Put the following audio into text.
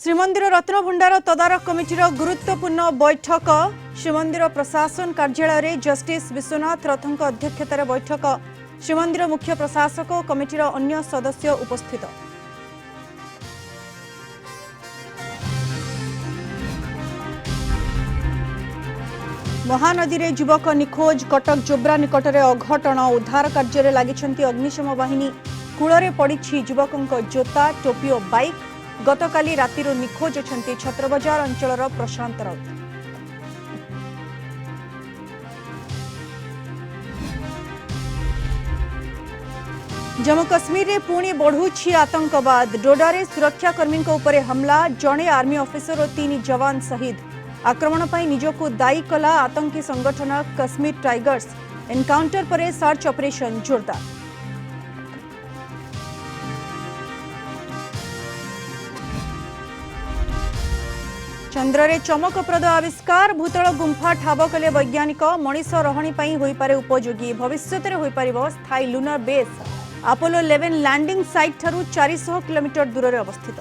श्रीमंदिर रत्नभंडार तदारख कमिटीर गुरुत्वपूर्ण बैठक श्रीमंदिर प्रशासन कार्यालय जस्टिस विश्वनाथ रथों अध्यक्षतार बैठक श्रीमंदिर मुख्य प्रशासक और कमिटीर अन्य सदस्य उपस्थित। महानदी रे युवक निखोज कटक जोब्रा निकटरे अघटन उद्धार कार्य लगी अग्निशम बाहिनी कूଳରେ पड़ी युवक जोता टोपी और बाइक गतकाली रातिरु निखोज अछंती छत्रबजार अंचलर प्रशांत राउत। जम्मू कश्मीर रे पुणी बढ़ुछि आतंकवाद डोडारे सुरक्षाकर्मी उपरे हमला जड़े आर्मी ऑफिसर और 3 जवान शहीद आक्रमण पर निजको दायी कला आतंकी संगठन कश्मीर टाइगर्स एनकाउंटर पर सर्च ऑपरेशन जोरदार। चंद्र रे चमकप्रद आविष्कार भूतल गुंफा ठाब कले वैज्ञानिक मनीष रही होई पारे उपयोगी भविष्य में होई पारिबो स्थायी lunar base Apollo 11 landing site ठारू 400 किलोमीटर दूर अवस्थित।